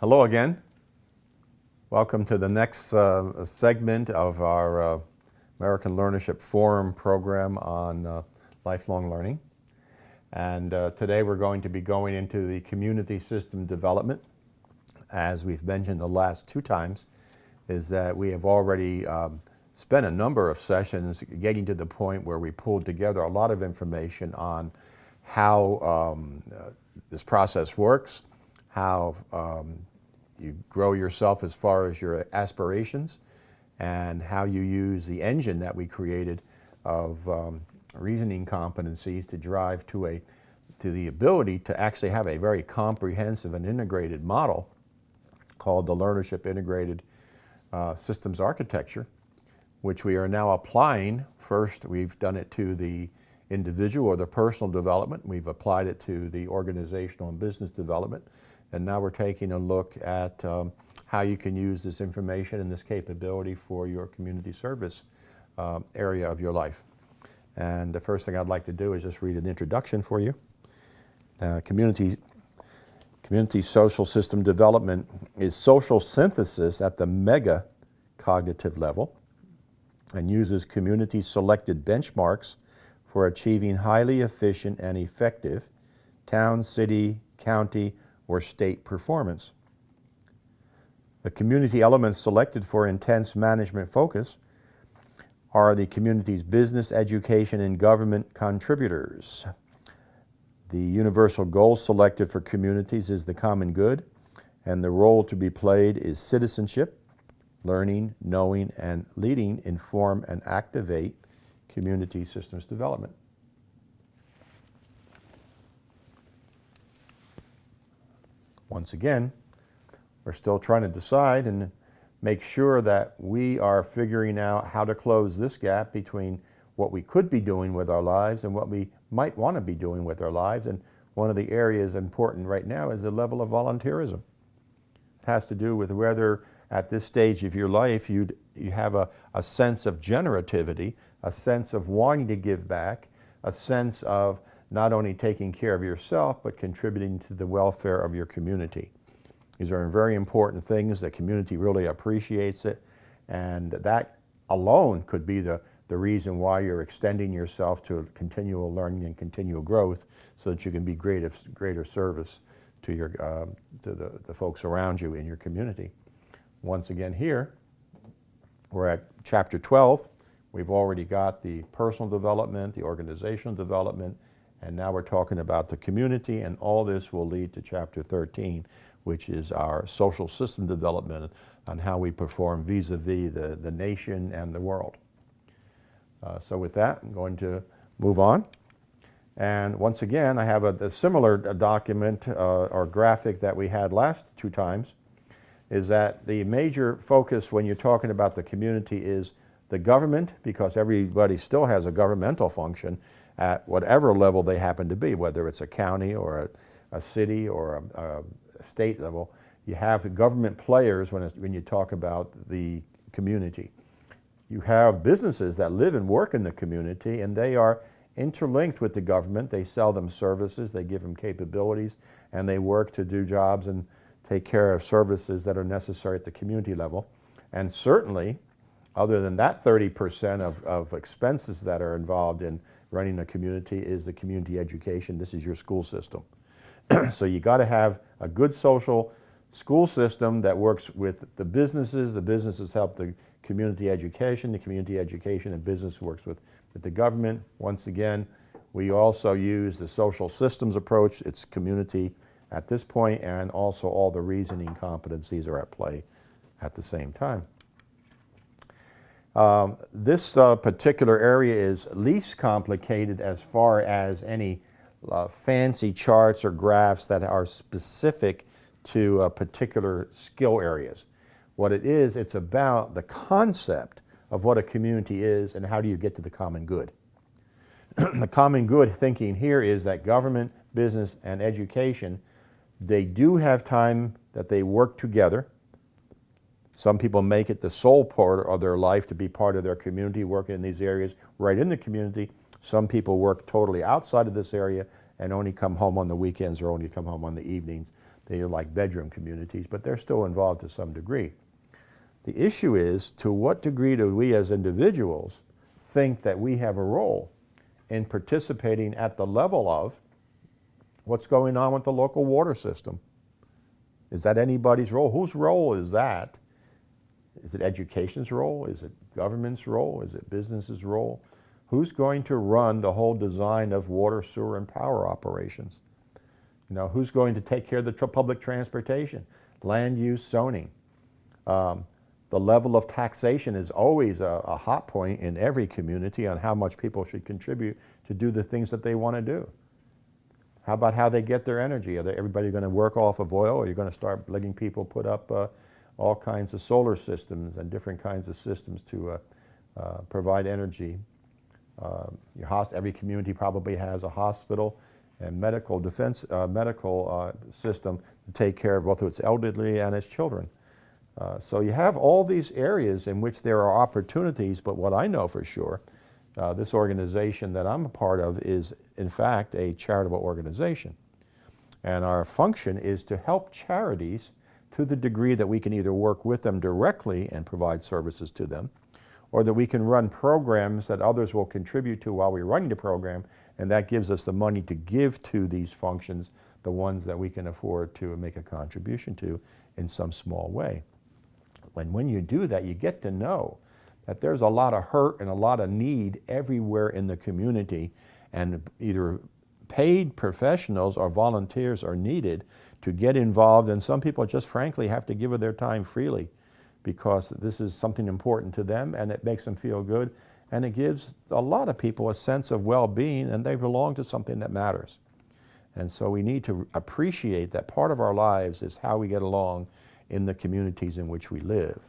Hello again. Welcome to the next segment of our American Learnership Forum program on lifelong learning. And today we're going to be going into the community system development. As we've mentioned the last two times, is that we have already spent a number of sessions getting to the point where we pulled together a lot of information on how this process works, how you grow yourself as far as your aspirations, and how you use the engine that we created of reasoning competencies to drive to the ability to actually have a very comprehensive and integrated model called the Learnership Integrated Systems Architecture, which we are now applying. First, we've done it to the individual or the personal development. We've applied it to the organizational and business development. And now we're taking a look at how you can use this information and this capability for your community service area of your life. And the first thing I'd like to do is just read an introduction for you. Community social system development is social synthesis at the mega cognitive level and uses community selected benchmarks for achieving highly efficient and effective town, city, county, or state performance. The community elements selected for intense management focus are the community's business, education, and government contributors. The universal goal selected for communities is the common good, and the role to be played is citizenship, learning, knowing, and leading, inform, and activate community systems development. Once again, we're still trying to decide and make sure that we are figuring out how to close this gap between what we could be doing with our lives and what we might want to be doing with our lives. And one of the areas important right now is the level of volunteerism. It has to do with whether at this stage of your life you have a sense of generativity, a sense of wanting to give back, a sense of not only taking care of yourself, but contributing to the welfare of your community. These are very important things. The community really appreciates it, and that alone could be the reason why you're extending yourself to continual learning and continual growth so that you can be greater service to the folks around you in your community. Once again here, we're at chapter 12. We've already got the personal development, the organizational development, and now we're talking about the community, and all this will lead to chapter 13, which is our social system development on how we perform vis-a-vis the nation and the world. So with that, I'm going to move on. And once again, I have a similar document or graphic that we had last two times, is that the major focus when you're talking about the community is the government, because everybody still has a governmental function at whatever level they happen to be, whether it's a county or a city or a state level. You have the government players when you talk about the community. You have businesses that live and work in the community, and they are interlinked with the government. They sell them services, they give them capabilities, and they work to do jobs and take care of services that are necessary at the community level. And certainly, other than that 30% of expenses that are involved in running a community is the community education. This is your school system. So you got to have a good social school system that works with the businesses help the community education and business works with the government. Once again, we also use the social systems approach. It's community at this point, and also all the reasoning competencies are at play at the same time. This particular area is least complicated as far as any fancy charts or graphs that are specific to particular skill areas. What it is, it's about the concept of what a community is and how do you get to the common good. The common good thinking here is that government, business, and education, they do have time that they work together. Some people make it the sole part of their life to be part of their community, working in these areas right in the community. Some people work totally outside of this area and only come home on the weekends or only come home on the evenings. They are like bedroom communities, but they're still involved to some degree. The issue is, to what degree do we as individuals think that we have a role in participating at the level of what's going on with the local water system? Is that anybody's role? Whose role is that? Is it education's role? Is it government's role? Is it business's role? Who's going to run the whole design of water, sewer, and power operations? You know, who's going to take care of the public transportation, land use, zoning? The level of taxation is always a hot point in every community on how much people should contribute to do the things that they want to do. How about how they get their energy? Everybody going to work off of oil, or are you going to start letting people put up all kinds of solar systems and different kinds of systems to provide energy? Every community probably has a hospital and medical system to take care of both its elderly and its children. So you have all these areas in which there are opportunities, but what I know for sure, this organization that I'm a part of is in fact a charitable organization. And our function is to help charities to the degree that we can either work with them directly and provide services to them, or that we can run programs that others will contribute to while we're running the program, and that gives us the money to give to these functions, the ones that we can afford to make a contribution to in some small way. And when you do that, you get to know that there's a lot of hurt and a lot of need everywhere in the community, and either paid professionals or volunteers are needed to get involved, and some people just frankly have to give of their time freely because this is something important to them and it makes them feel good, and it gives a lot of people a sense of well-being and they belong to something that matters. And so we need to appreciate that part of our lives is how we get along in the communities in which we live.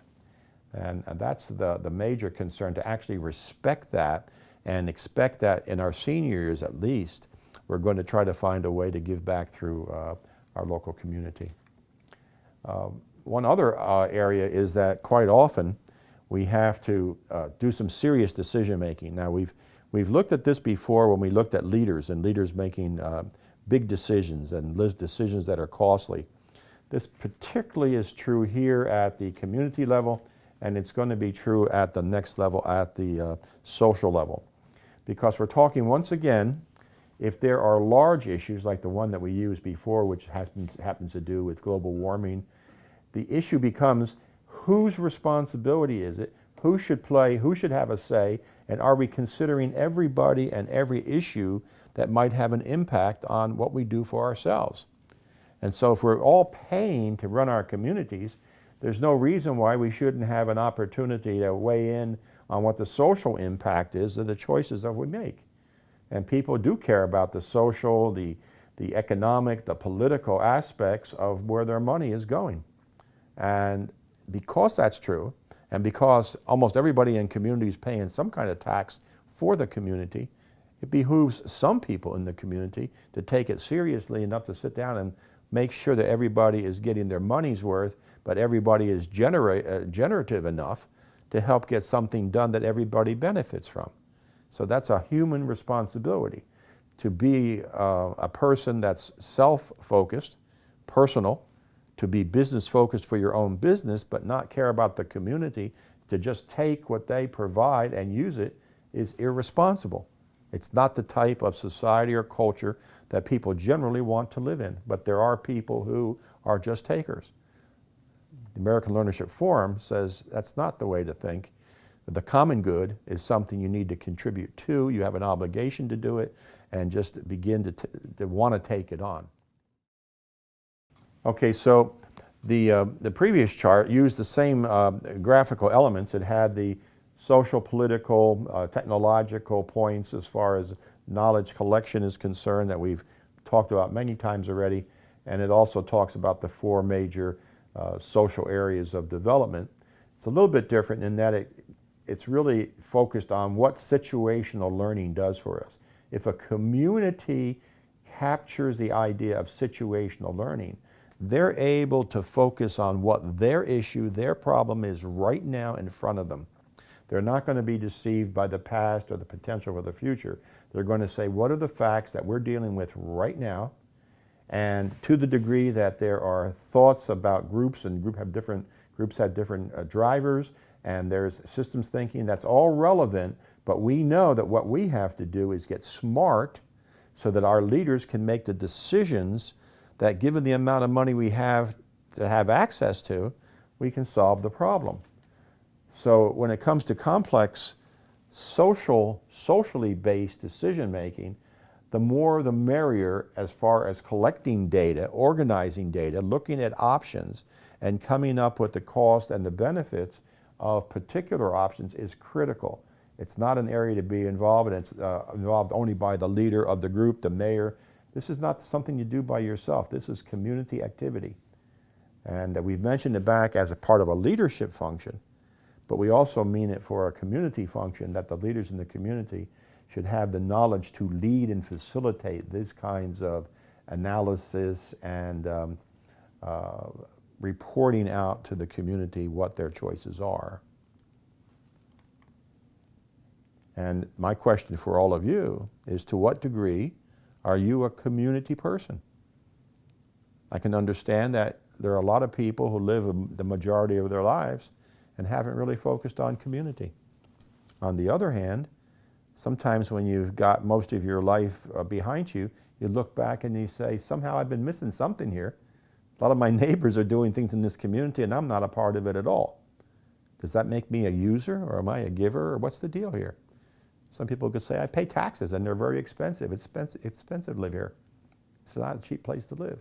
And that's the major concern, to actually respect that and expect that in our senior years at least, we're going to try to find a way to give back through our local community. One other area is that quite often we have to do some serious decision making. Now we've looked at this before when we looked at leaders and leaders making big decisions and decisions that are costly. This particularly is true here at the community level, and it's going to be true at the next level, at the social level. Because we're talking, once again, if there are large issues like the one that we used before, which happens to do with global warming, the issue becomes, whose responsibility is it? Who should play? Who should have a say? And are we considering everybody and every issue that might have an impact on what we do for ourselves? And so if we're all paying to run our communities, there's no reason why we shouldn't have an opportunity to weigh in on what the social impact is of the choices that we make. And people do care about the social, the economic, the political aspects of where their money is going. And because that's true, and because almost everybody in community is paying some kind of tax for the community, it behooves some people in the community to take it seriously enough to sit down and make sure that everybody is getting their money's worth, but everybody is generative enough to help get something done that everybody benefits from. So that's a human responsibility, to be a person that's self-focused, personal, to be business-focused for your own business, but not care about the community, to just take what they provide and use it, is irresponsible. It's not the type of society or culture that people generally want to live in, but there are people who are just takers. The American Leadership Forum says that's not the way to think. The common good is something you need to contribute to, you have an obligation to do it, and just begin to want to take it on. Okay, so the previous chart used the same graphical elements. It had the social, political, technological points as far as knowledge collection is concerned that we've talked about many times already, and it also talks about the four major social areas of development. It's a little bit different in that it's really focused on what situational learning does for us. If a community captures the idea of situational learning, they're able to focus on what their issue, their problem is right now in front of them. They're not going to be deceived by the past or the potential for the future. They're going to say, what are the facts that we're dealing with right now, And to the degree that there are thoughts about groups, and groups have different drivers, and there's systems thinking, that's all relevant, but we know that what we have to do is get smart so that our leaders can make the decisions that, given the amount of money we have to have access to, we can solve the problem. So when it comes to complex socially based decision making, the more the merrier as far as collecting data, organizing data, looking at options, and coming up with the cost and the benefits of particular options is critical. It's not an area to be involved in. It's involved only by the leader of the group, the mayor. This is not something you do by yourself. This is community activity. And we've mentioned it back as a part of a leadership function, but we also mean it for a community function, that the leaders in the community should have the knowledge to lead and facilitate these kinds of analysis and reporting out to the community what their choices are. And my question for all of you is, to what degree are you a community person? I can understand that there are a lot of people who live the majority of their lives and haven't really focused on community. On the other hand, sometimes when you've got most of your life behind you, you look back and you say, somehow I've been missing something here. A lot of my neighbors are doing things in this community and I'm not a part of it at all. Does that make me a user, or am I a giver, or what's the deal here? Some people could say, I pay taxes and they're very expensive. It's expensive to live here. It's not a cheap place to live.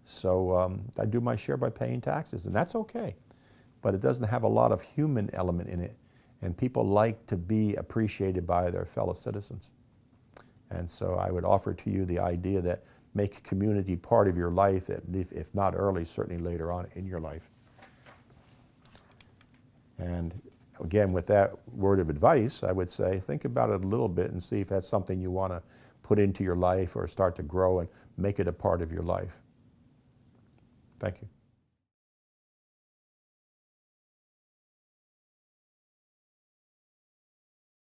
So I do my share by paying taxes, and that's okay. But it doesn't have a lot of human element in it. And people like to be appreciated by their fellow citizens. And so I would offer to you the idea that make community part of your life, if not early, certainly later on in your life. And again, with that word of advice, I would say think about it a little bit and see if that's something you want to put into your life or start to grow and make it a part of your life. Thank you.